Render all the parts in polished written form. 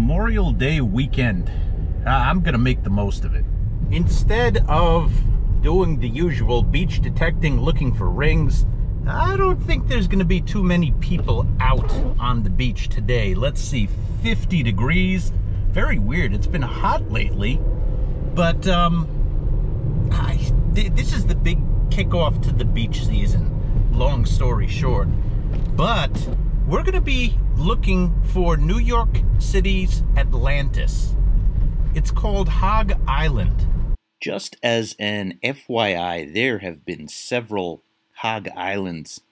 Memorial Day weekend. I'm gonna make the most of it. Instead of doing the usual beach detecting, looking for rings, I don't think there's gonna be too many people out on the beach today. Let's see, 50 degrees. Very weird. It's been hot lately, but this is the big kickoff to the beach season, long story short. But we're gonna be looking for New York City's Atlantis. It's called Hog Island. Just as an FYI, there have been several Hog Islands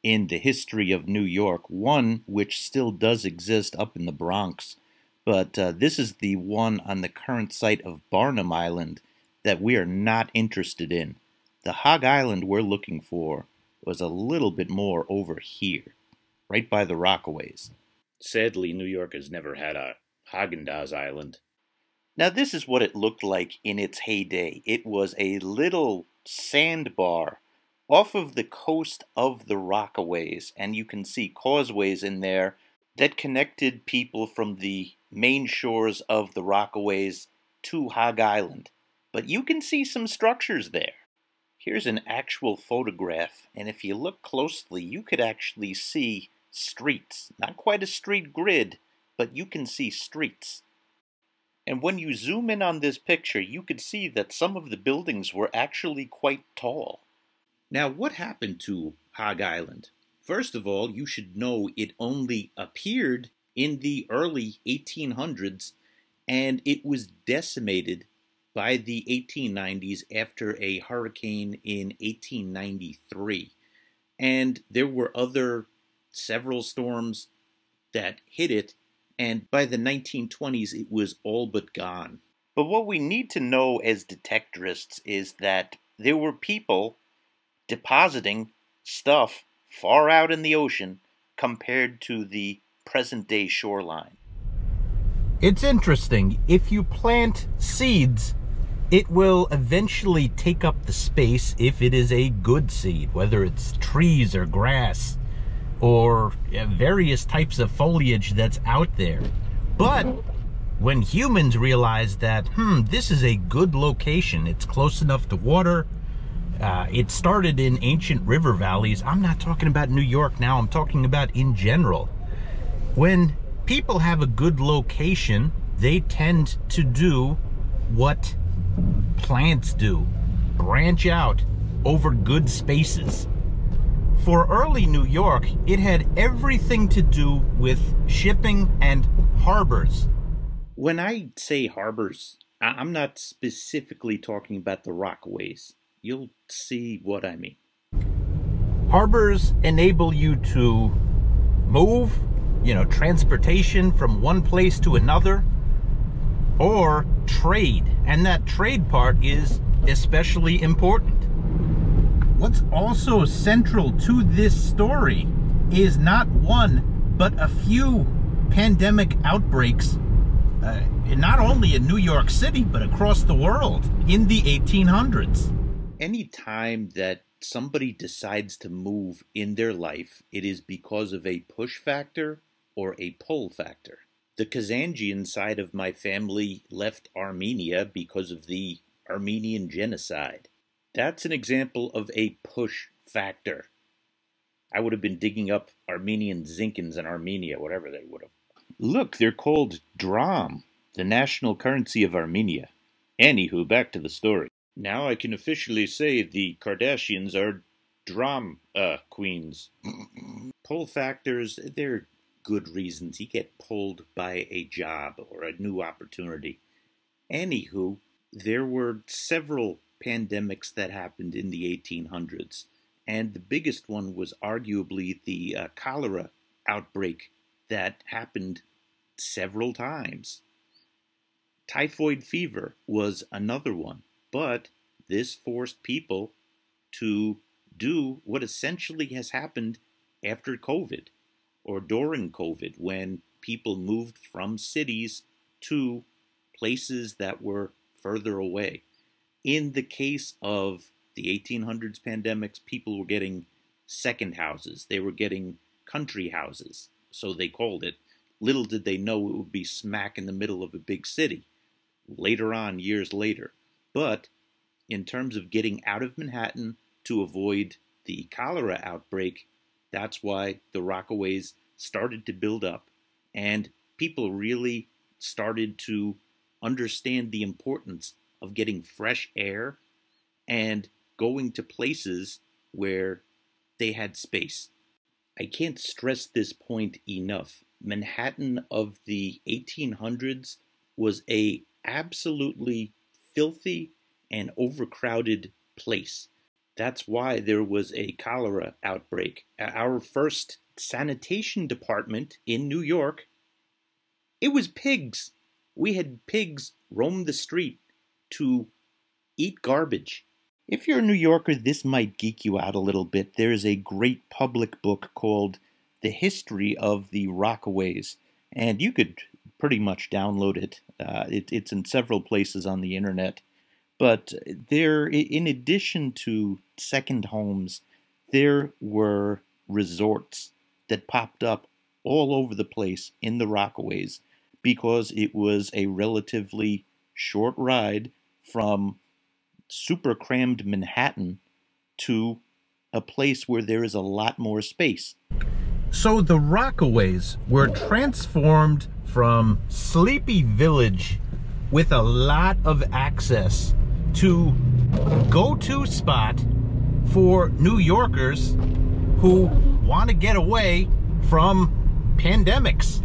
in the history of New York, one which still does exist up in the Bronx, but this is the one on the current site of Barnum Island that we are not interested in. The Hog Island we're looking for was a little bit more over here, right by the Rockaways. Sadly, New York has never had a Haagen-Dazs Island. Now, this is what it looked like in its heyday. It was a little sandbar off of the coast of the Rockaways, and you can see causeways in there that connected people from the main shores of the Rockaways to Hog Island. But you can see some structures there. Here's an actual photograph, and if you look closely, you could actually see streets. Not quite a street grid, but you can see streets. And when you zoom in on this picture, you could see that some of the buildings were actually quite tall. Now, what happened to Hog Island? First of all, you should know it only appeared in the early 1800s, and it was decimated by the 1890s after a hurricane in 1893. And there were several storms that hit it, and by the 1920s it was all but gone. But what we need to know as detectorists is that there were people depositing stuff far out in the ocean compared to the present-day shoreline. It's interesting. If you plant seeds, it will eventually take up the space if it is a good seed, whether it's trees or grass or various types of foliage that's out there. But when humans realize that, this is a good location, it's close enough to water, it started in ancient river valleys. I'm not talking about New York now, I'm talking about in general. When people have a good location, they tend to do what plants do, branch out over good spaces. For early New York, it had everything to do with shipping and harbors. When I say harbors, I'm not specifically talking about the Rockaways. You'll see what I mean. Harbors enable you to move, transportation from one place to another, or trade, and that trade part is especially important. What's also central to this story is not one, but a few pandemic outbreaks, not only in New York City, but across the world in the 1800s. Any time that somebody decides to move in their life, it is because of a push factor or a pull factor. The Kazanjian side of my family left Armenia because of the Armenian genocide. That's an example of a push factor. I would have been digging up Armenian zinkins in Armenia, whatever they would have. Look, they're called dram, the national currency of Armenia. Anywho, back to the story. Now I can officially say the Kardashians are dram queens. Pull factors, they're good reasons. You get pulled by a job or a new opportunity. Anywho, there were several pandemics that happened in the 1800s, and the biggest one was arguably the cholera outbreak that happened several times. Typhoid fever was another one, but this forced people to do what essentially has happened after COVID or during COVID, when people moved from cities to places that were further away. In the case of the 1800s pandemics, people were getting second houses. They were getting country houses, so they called it, Little did they know it would be smack in the middle of a big city, later on, years later. But in terms of getting out of Manhattan to avoid the cholera outbreak, that's why the Rockaways started to build up, and people really started to understand the importance of getting fresh air and going to places where they had space. I can't stress this point enough. Manhattan of the 1800s was a absolutely filthy and overcrowded place. That's why there was a cholera outbreak. Our first sanitation department in New York, it was pigs. We had pigs roam the street to eat garbage. If you're a New Yorker, this might geek you out a little bit. There's a great public book called The History of the Rockaways, and you could pretty much download it. It's in several places on the internet. But there, in addition to second homes, there were resorts that popped up all over the place in the Rockaways because it was a relatively short ride from super crammed Manhattan to a place where there is a lot more space. So the Rockaways were transformed from sleepy village with a lot of access to go-to spot for New Yorkers who want to get away from pandemics.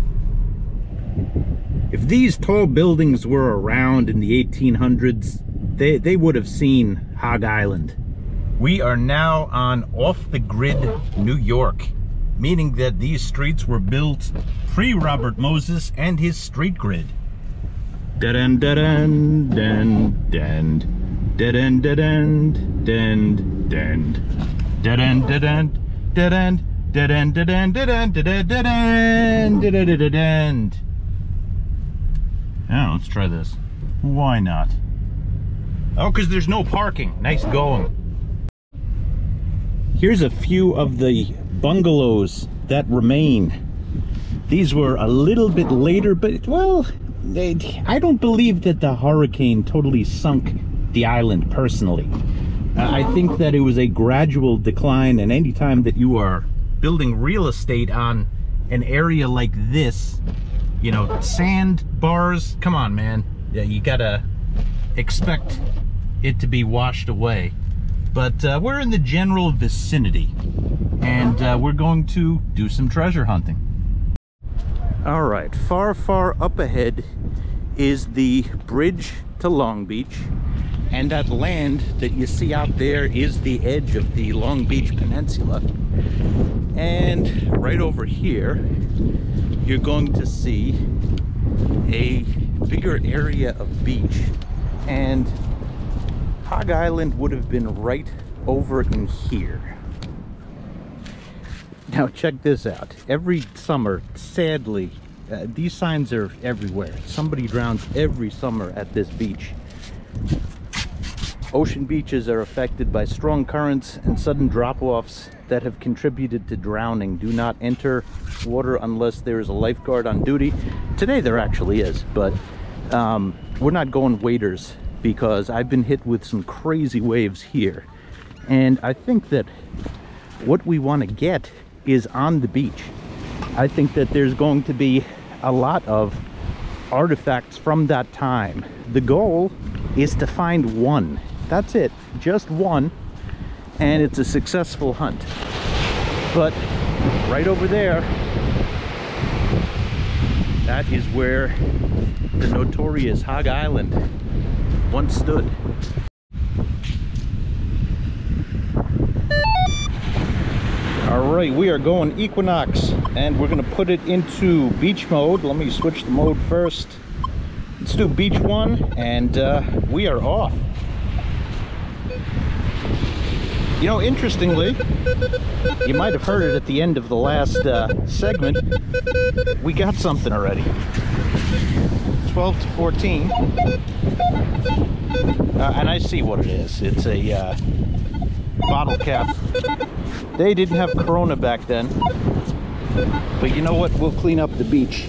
If these tall buildings were around in the 1800s, they would have seen Hog Island. We are now on off-the-grid New York, meaning that these streets were built pre-Robert Moses and his street grid. Da-dun, da-dun, dun, dun. Da-dun, da-dun, dun, dun. Da-dun, da-dun, da-dun, da-dun, da-dun, da-dun, da-dun, da-dun, da-dun. Now, let's try this. Why not? Oh, because there's no parking. Nice going. Here's a few of the bungalows that remain. These were a little bit later, but, well, I don't believe that the hurricane totally sunk the island, personally. I think that it was a gradual decline, and anytime that you are building real estate on an area like this, you know, sand bars, come on, man. Yeah, you gotta expect it to be washed away. But we're in the general vicinity, and we're going to do some treasure hunting. All right, far, far up ahead is the bridge to Long Beach, and that land that you see out there is the edge of the Long Beach Peninsula. And right over here, you're going to see a bigger area of beach, and Hog Island would have been right over in here. Now check this out. Every summer, sadly, these signs are everywhere. Somebody drowns every summer at this beach. Ocean beaches are affected by strong currents and sudden drop-offs that have contributed to drowning. Do not enter water unless there is a lifeguard on duty. Today there actually is, but we're not going waders because I've been hit with some crazy waves here. And I think that what we want to get is on the beach. I think that there's going to be a lot of artifacts from that time. The goal is to find one. That's it, just one, and it's a successful hunt. But right over there, that is where the notorious Hog Island once stood. All right, we are going Equinox, and we're gonna put it into beach mode. Let me switch the mode first. Let's do beach 1, and we are off. You know, interestingly, you might have heard it at the end of the last segment, we got something already. 12 to 14. And I see what it is. It's a bottle cap. They didn't have Corona back then. But you know what? We'll clean up the beach.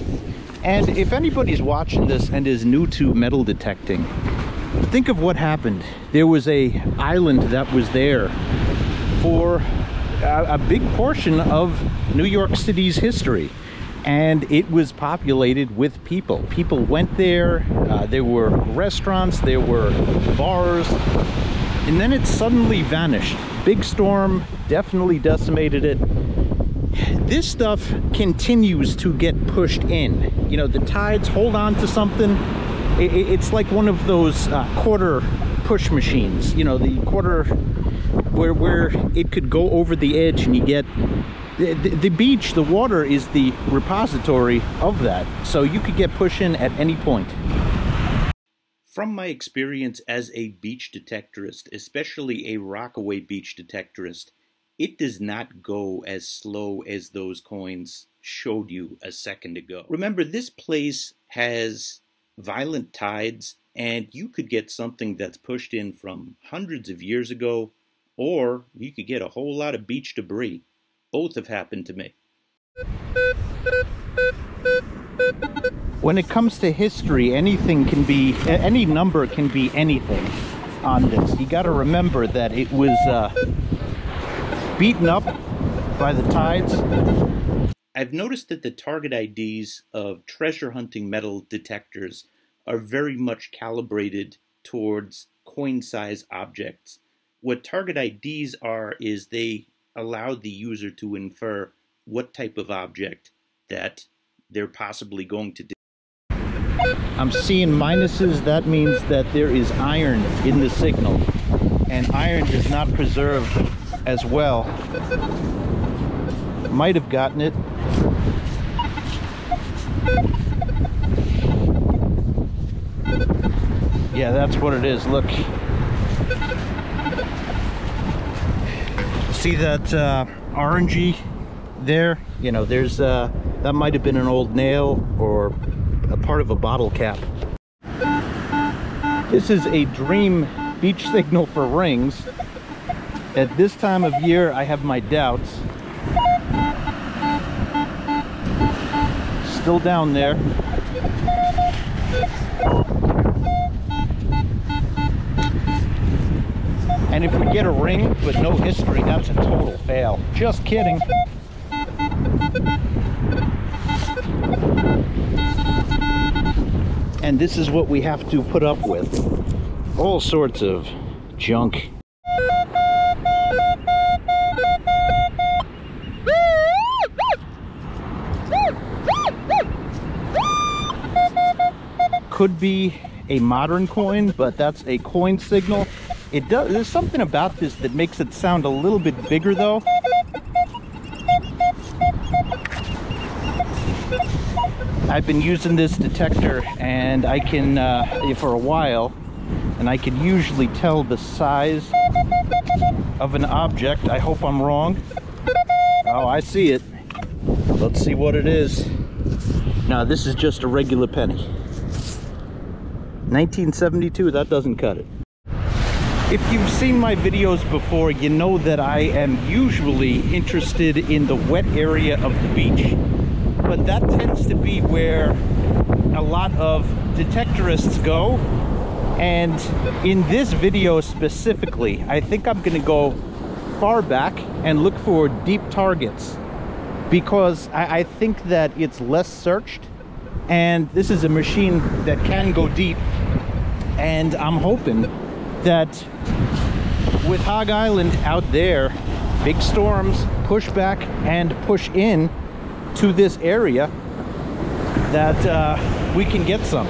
And if anybody's watching this and is new to metal detecting, think of what happened. There was a island that was there for a big portion of New York City's history, and it was populated with people. People went there, there were restaurants, there were bars, and then it suddenly vanished. Big storm definitely decimated it. This stuff continues to get pushed in. You know, the tides hold on to something. It's like one of those quarter push machines, you know, the quarter where it could go over the edge, and you get the beach. The water is the repository of that, so you could get pushed in at any point. From my experience as a beach detectorist, especially a Rockaway beach detectorist, it does not go as slow as those coins showed you a second ago. Remember, this place has violent tides, and you could get something that's pushed in from hundreds of years ago, or you could get a whole lot of beach debris. Both have happened to me. When it comes to history, anything can be, any number can be anything on this. You got to remember that it was beaten up by the tides. I've noticed that the target IDs of treasure hunting metal detectors are very much calibrated towards coin size objects. What target IDs are is they allow the user to infer what type of object that they're possibly going to do. I'm seeing minuses. That means that there is iron in the signal, and iron is not preserved as well. Might have gotten it. Yeah, that's what it is. Look, see that orangey there? You know, there's that might have been an old nail or a part of a bottle cap. This is a dream beach signal for rings. At this time of year, I have my doubts. Still down there. And if we get a ring but no history, that's a total fail. Just kidding. And this is what we have to put up with. All sorts of junk. Could be a modern coin, but that's a coin signal. There's something about this that makes it sound a little bit bigger though. I've been using this detector, and I can, for a while, and I can usually tell the size of an object. I hope I'm wrong. Oh, I see it. Let's see what it is. Now, this is just a regular penny. 1972, that doesn't cut it. If you've seen my videos before, you know that I am usually interested in the wet area of the beach. But that tends to be where a lot of detectorists go. And in this video specifically, I think I'm going to go far back and look for deep targets, because I think that it's less searched, and this is a machine that can go deep. And I'm hoping that with Hog Island out there, big storms push back and push in to this area, that we can get some.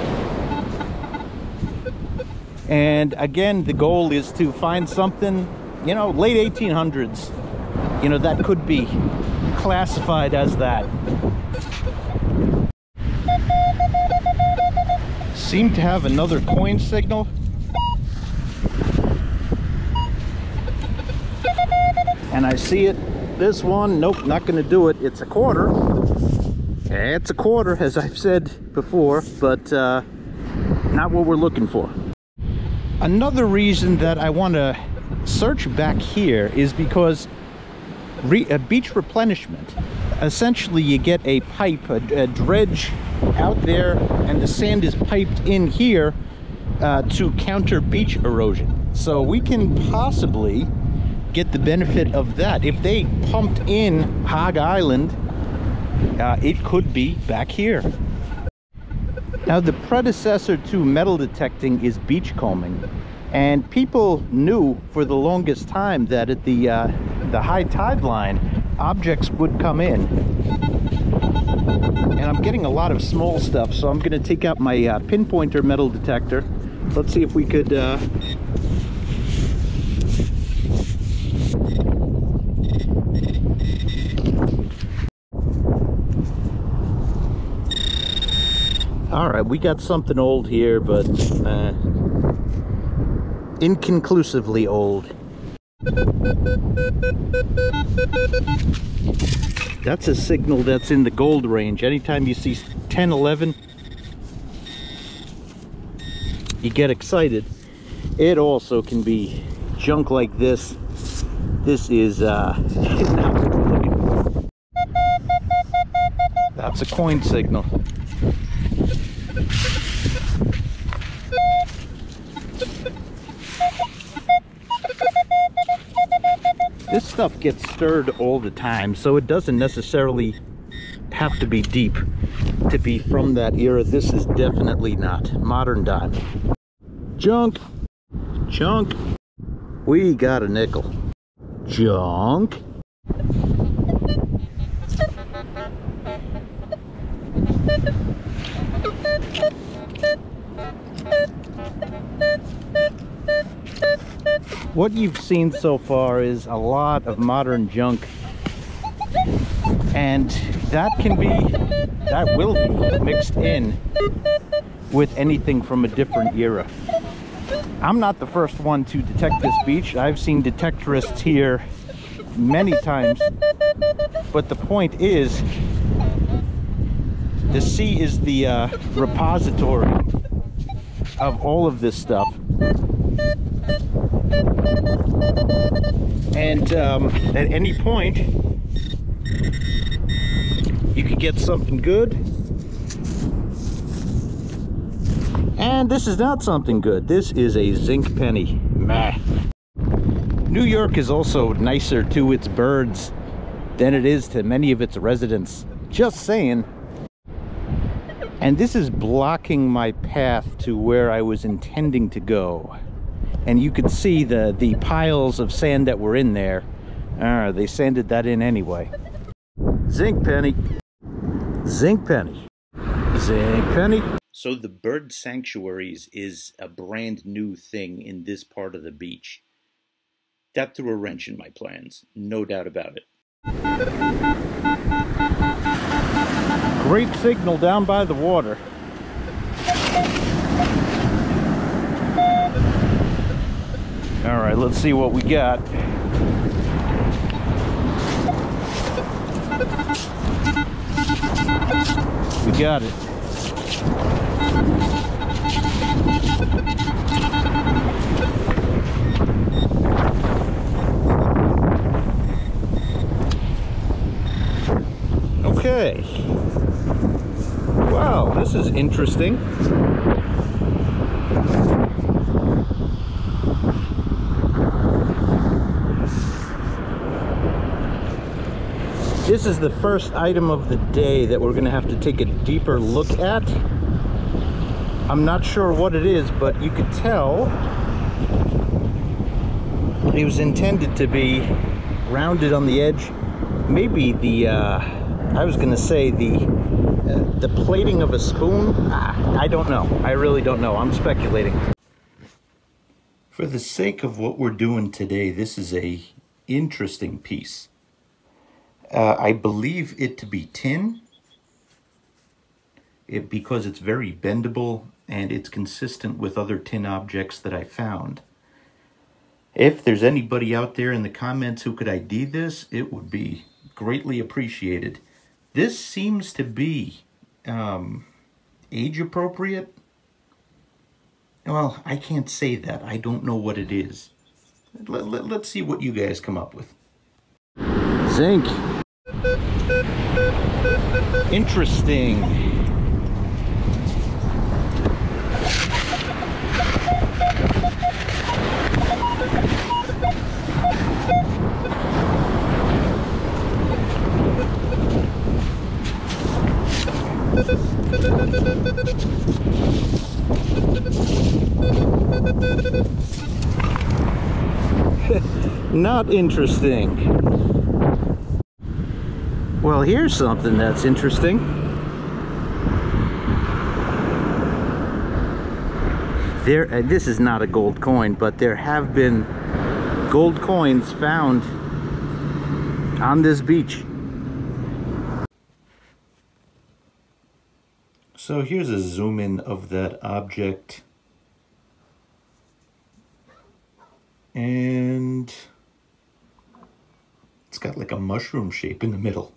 And again, the goal is to find something, you know, late 1800s, you know, that could be classified as that. Seem to have another coin signal. And I see it. This one, nope, not going to do it. It's a quarter. It's a quarter, as I've said before, but not what we're looking for. Another reason that I want to search back here is because beach replenishment. essentially you get a pipe, a dredge out there, and the sand is piped in here to counter beach erosion. So we can possibly get the benefit of that. If they pumped in Hog Island, it could be back here. Now, the predecessor to metal detecting is beachcombing, and people knew for the longest time that at the high tide line, objects would come in. And I'm getting a lot of small stuff, so I'm going to take out my pinpointer metal detector. Let's see if we could all right, we got something old here, but inconclusively old. That's a signal that's in the gold range. Anytime you see 10, 11, you get excited. It also can be junk like this. This is not what we're looking for. That's a coin signal. This stuff gets stirred all the time, so it doesn't necessarily have to be deep to be from that era. This is definitely not. Modern dot. Junk. Junk. We got a nickel. Junk. What you've seen so far is a lot of modern junk, and that will be mixed in with anything from a different era. I'm not the first one to detect this beach. I've seen detectorists here many times, but the point is, the sea is the repository of all of this stuff. And at any point, you could get something good. And this is not something good. This is a zinc penny. Meh. New York is also nicer to its birds than it is to many of its residents. Just saying. And this is blocking my path to where I was intending to go. And you can see the piles of sand that were in there. They sanded that in anyway. Zinc penny. Zinc penny. Zinc penny. So the bird sanctuaries is a brand new thing in this part of the beach. That threw a wrench in my plans, no doubt about it. Great signal down by the water. All right, let's see what we got. We got it. Okay. Wow, this is interesting. This is the first item of the day that we're going to have to take a deeper look at. I'm not sure what it is, but you could tell it was intended to be rounded on the edge. Maybe the, I was going to say the plating of a spoon. I don't know. I really don't know. I'm speculating. For the sake of what we're doing today, this is a interesting piece. I believe it to be tin, because it's very bendable and it's consistent with other tin objects that I found. If there's anybody out there in the comments who could ID this, it would be greatly appreciated. This seems to be age appropriate. Well, I can't say that. I don't know what it is. Let's see what you guys come up with. Zinc. Interesting. Not interesting. Well, here's something that's interesting. This is not a gold coin, but there have been gold coins found on this beach. So here's a zoom in of that object. And it's got like a mushroom shape in the middle.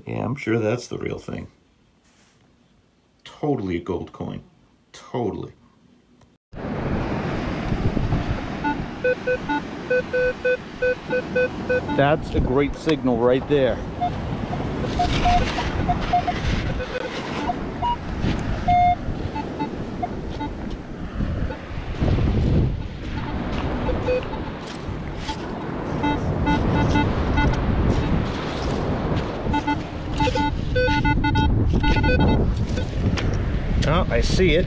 Yeah, I'm sure that's the real thing. Totally a gold coin. Totally. That's a great signal right there. Oh, I see it.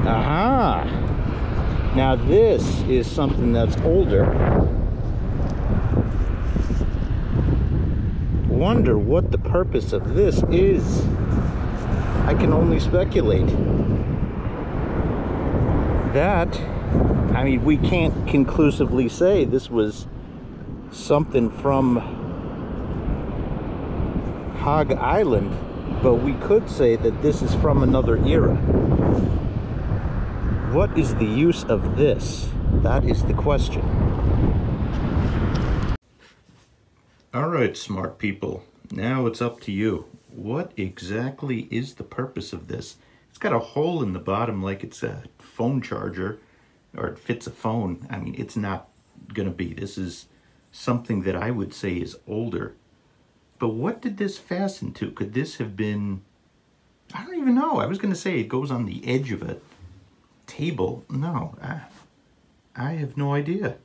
Aha! Now this is something that's older. Wonder what the purpose of this is. I can only speculate. That, I mean, we can't conclusively say this was something from Hog Island, but we could say that this is from another era. What is the use of this? That is the question. All right, smart people. Now it's up to you. What exactly is the purpose of this? It's got a hole in the bottom like it's a phone charger, or it fits a phone. I mean, it's not gonna be. This is something that I would say is older. But what did this fasten to? Could this have been, I don't even know. I was gonna say it goes on the edge of a table. No, I have no idea.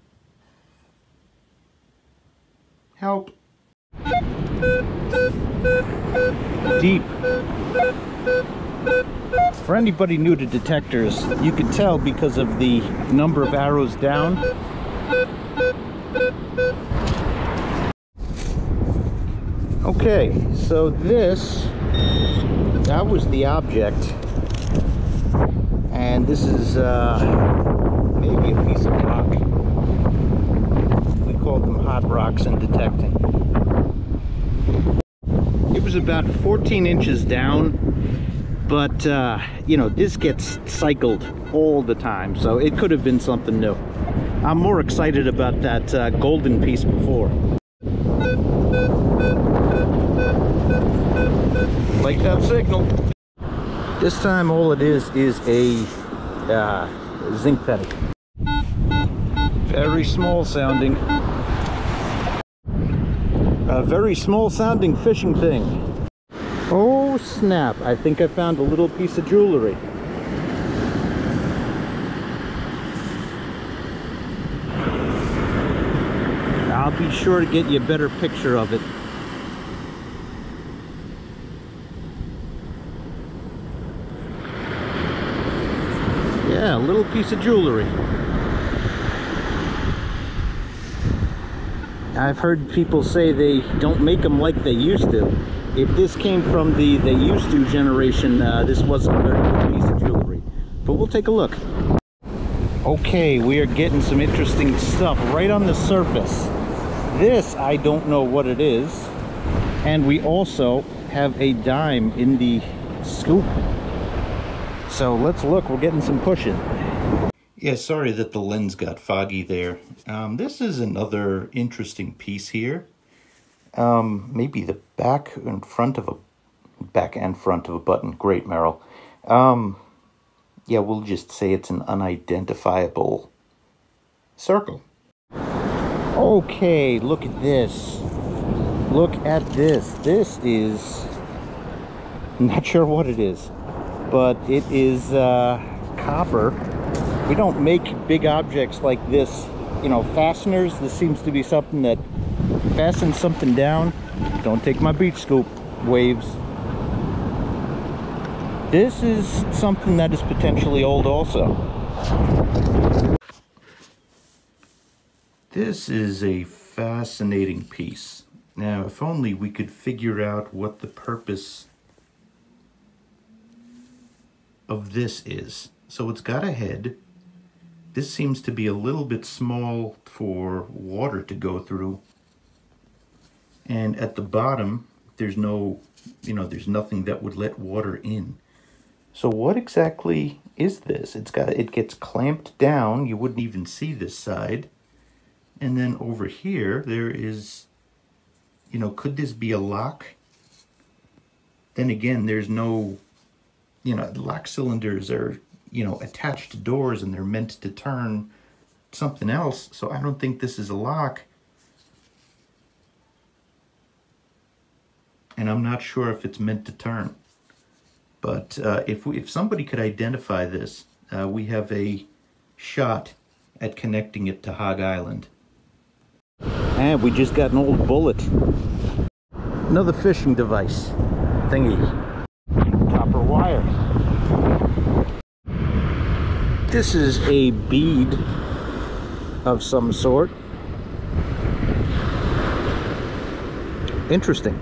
Help. Deep. For anybody new to detectors, you can tell because of the number of arrows down. Okay, so that was the object. And this is maybe a piece of rock. We call them hot rocks in detecting. It was about 14 inches down, but you know, this gets cycled all the time, so it could have been something new. I'm more excited about that golden piece before. Like that signal. This time all it is a zinc penny. Very small sounding. A very small sounding fishing thing. Oh snap, I think I found a little piece of jewelry. I'll be sure to get you a better picture of it. Yeah, a little piece of jewelry. I've heard people say they don't make them like they used to. If this came from the they used to generation, this wasn't a very good piece of jewelry. But we'll take a look. Okay, we are getting some interesting stuff right on the surface. This, I don't know what it is. And we also have a dime in the scoop. So let's look, we're getting some pushing. Yeah, sorry that the lens got foggy there. This is another interesting piece here. Maybe the back and front of a button. Great, Merrill. Yeah, we'll just say it's an unidentifiable circle. Okay, look at this. Look at this. This is, not sure what it is, but it is copper. We don't make big objects like this, you know, fasteners. This seems to be something that fastens something down. Don't take my beach scoop waves. This is something that is potentially old also. This is a fascinating piece. Now, if only we could figure out what the purpose of this is. So it's got a head. This seems to be a little bit small for water to go through. And at the bottom, there's no, you know, there's nothing that would let water in. So what exactly is this? It gets clamped down. You wouldn't even see this side. And then over here, there is, you know, could this be a lock? Then again, there's no, you know, lock cylinders are, you know, attached to doors and they're meant to turn something else. So I don't think this is a lock. And I'm not sure if it's meant to turn. But if somebody could identify this, we have a shot at connecting it to Hog Island. And we just got an old bullet. Another fishing device thingy. Copper wire. This is a bead of some sort. Interesting.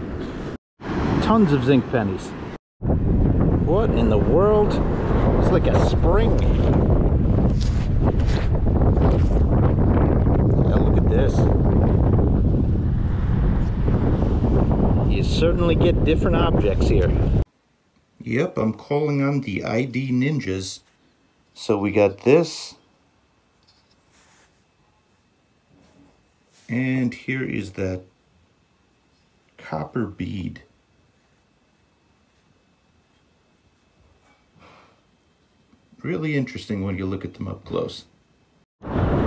Tons of zinc pennies. What in the world? It's like a spring. Yeah, look at this. You certainly get different objects here. Yep, I'm calling on the ID ninjas. So we got this. And here is that copper bead. Really interesting when you look at them up close.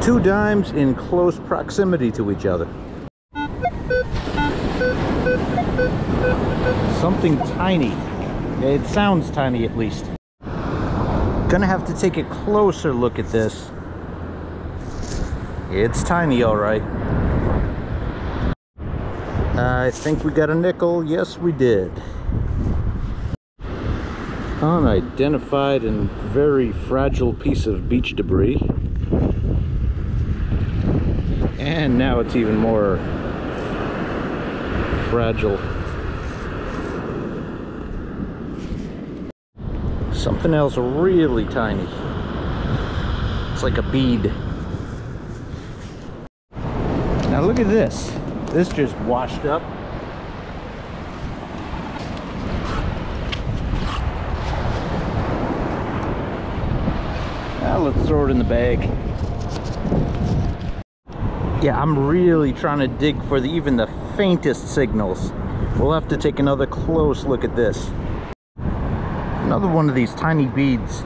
Two dimes in close proximity to each other. Something tiny. It sounds tiny at least. Gonna have to take a closer look at this. It's tiny, all right. I think we got a nickel. Yes, we did. Unidentified and very fragile piece of beach debris. And now it's even more fragile. Something else really tiny. It's like a bead. Now look at this. This just washed up. Let's throw it in the bag. Yeah, I'm really trying to dig for even the faintest signals. We'll have to take another close look at this. Another one of these tiny beads.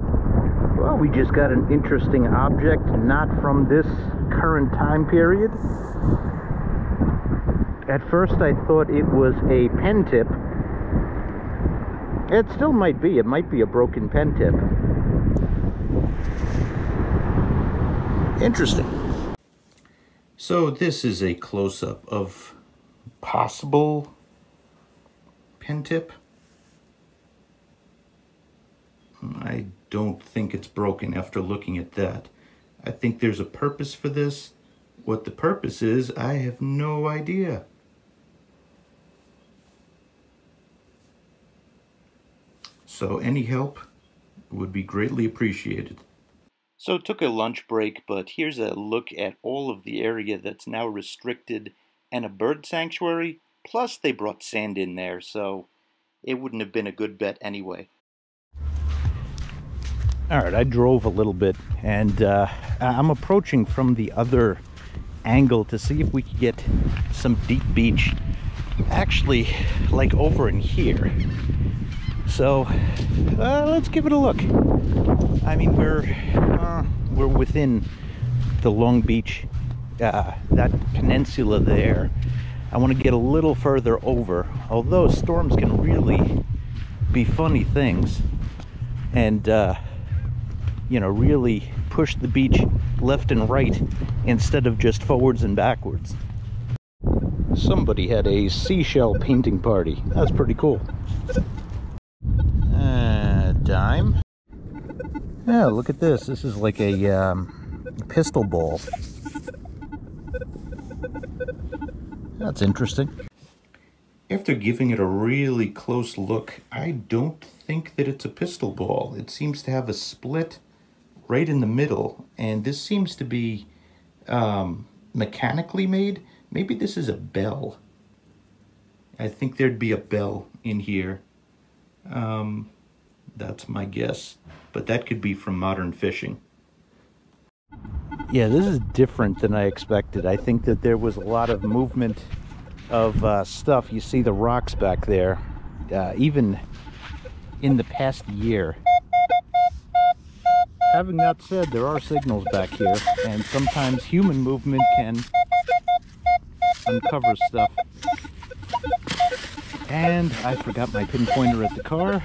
Well, we just got an interesting object, not from this current time period. At first I thought it was a pen tip. It still might be. It might be a broken pen tip. Interesting. So this is a close-up of possible pen tip. I don't think it's broken after looking at that. I think there's a purpose for this. What the purpose is, I have no idea. So any help would be greatly appreciated. So took a lunch break, but here's a look at all of the area that's now restricted and a bird sanctuary. Plus they brought sand in there, so it wouldn't have been a good bet anyway. All right, I drove a little bit, and I'm approaching from the other angle to see if we could get some deep beach, actually, like over in here. So let's give it a look. I mean, we're within the Long Beach, that peninsula there. I want to get a little further over, although storms can really be funny things and you know, really push the beach left and right instead of just forwards and backwards. Somebody had a seashell painting party. That's pretty cool. Dime. Yeah, look at this. This is like a pistol ball. That's interesting. After giving it a really close look, I don't think that it's a pistol ball. It seems to have a split right in the middle, and this seems to be mechanically made. Maybe this is a bell. I think there'd be a bell in here. That's my guess, but that could be from modern fishing. Yeah, this is different than I expected. I think that there was a lot of movement of stuff. You see the rocks back there, even in the past year. Having that said, there are signals back here, and sometimes human movement can uncover stuff. And I forgot my pinpointer at the car.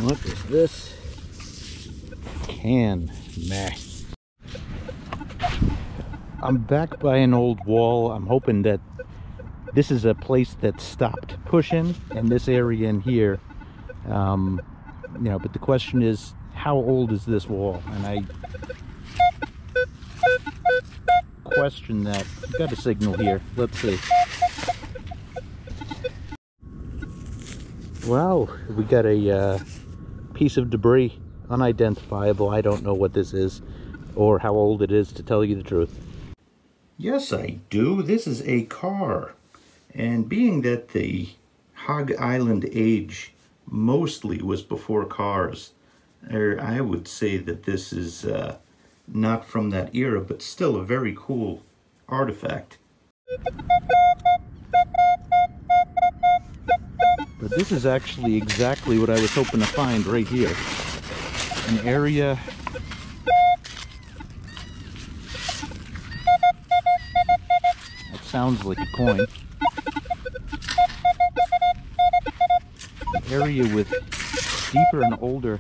What is this? Can meh. I'm back by an old wall. I'm hoping that this is a place that stopped pushing, and this area in here, you know, but the question is, how old is this wall? And I question that. We've got a signal here. Let's see. Wow, we got a piece of debris, unidentifiable. I don't know what this is or how old it is, to tell you the truth. Yes, I do. This is a car. And being that the Hog Island age mostly was before cars, I would say that this is not from that era, but still a very cool artifact. But this is actually exactly what I was hoping to find right here. An area that sounds like a coin. An area with deeper and older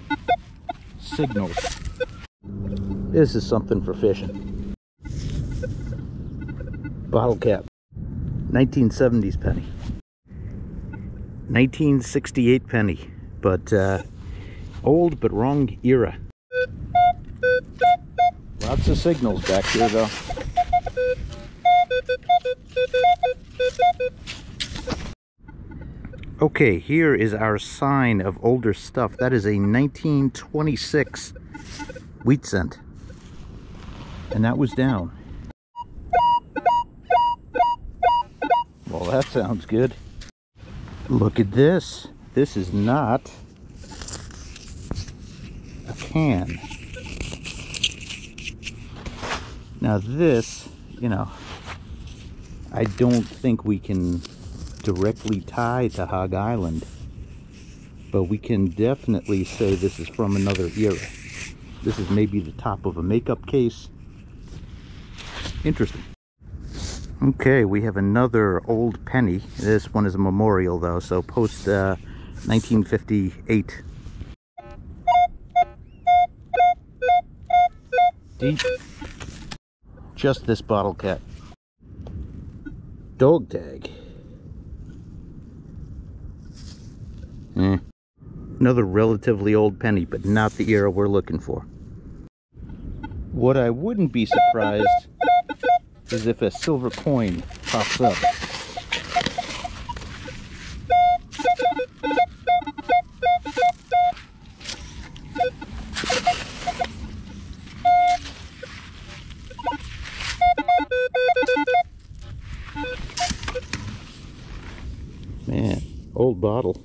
signals. This is something for fishing. Bottle cap. 1970s penny. 1968 penny, but old but wrong era. Lots of signals back here though. Okay, here is our sign of older stuff. That is a 1926 wheat cent, and that was down. Well, that sounds good. Look at this. This is not a can. Now this, you know, I don't think we can directly tie to Hog Island, but we can definitely say this is from another era. This is maybe the top of a makeup case. Interesting. Okay, we have another old penny. This one is a memorial though, so post 1958. Deep. Just this bottle cap. Dog tag. Another relatively old penny, but not the era we're looking for. What I wouldn't be surprised is if a silver coin pops up. Man, old bottle.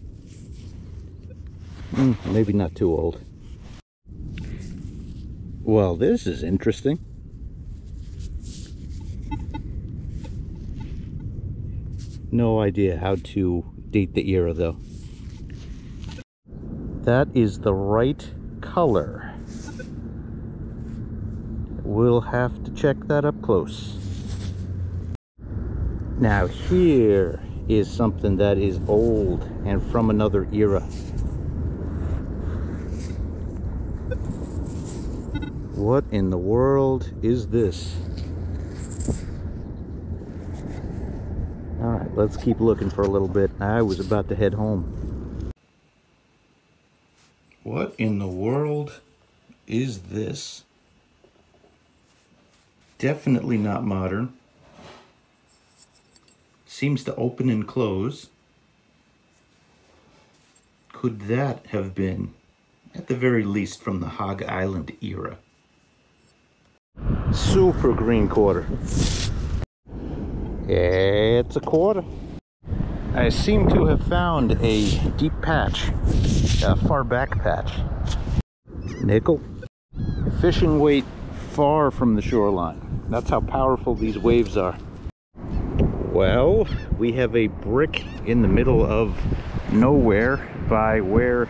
Maybe not too old. Well, this is interesting. No idea how to date the era though. That is the right color. we'll have to check that up close. Now here is something that is old and from another era. What in the world is this? All right, let's keep looking for a little bit. I was about to head home. What in the world is this? Definitely not modern. Seems to open and close. Could that have been, at the very least, from the Hog Island era? Super green quarter. It's a quarter. I seem to have found a deep patch, a far back patch. Nickel. Fishing weight far from the shoreline. That's how powerful these waves are. Well, we have a brick in the middle of nowhere by where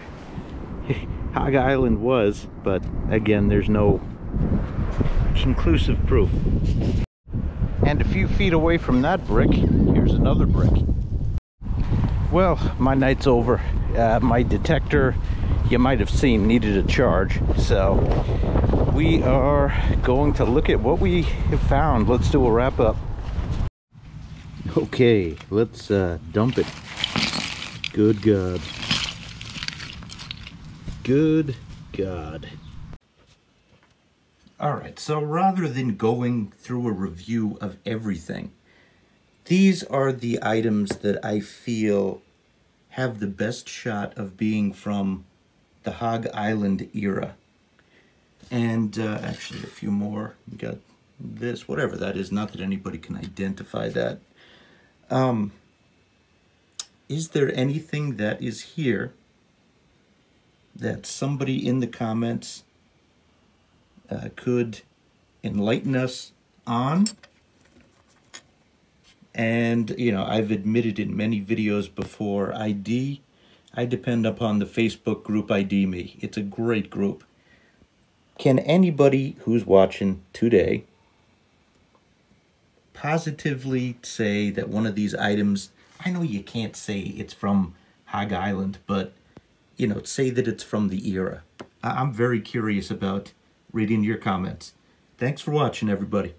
Hog Island was, but again, there's no conclusive proof. And a few feet away from that brick, here's another brick. Well, my night's over. My detector, you might have seen, needed a charge. So we are going to look at what we have found. Let's do a wrap up. Okay, let's dump it. Good God. Good God. Alright, so rather than going through a review of everything, these are the items that I feel have the best shot of being from the Hog Island era. And actually a few more. We got this, whatever that is, not that anybody can identify that. Is there anything that is here that somebody in the comments could enlighten us on? And, you know, I've admitted in many videos before, I depend upon the Facebook group ID Me. It's a great group. Can anybody who's watching today positively say that one of these items, I know you can't say it's from Hog Island, but, you know, say that it's from the era. I'm very curious about reading your comments. Thanks for watching, everybody.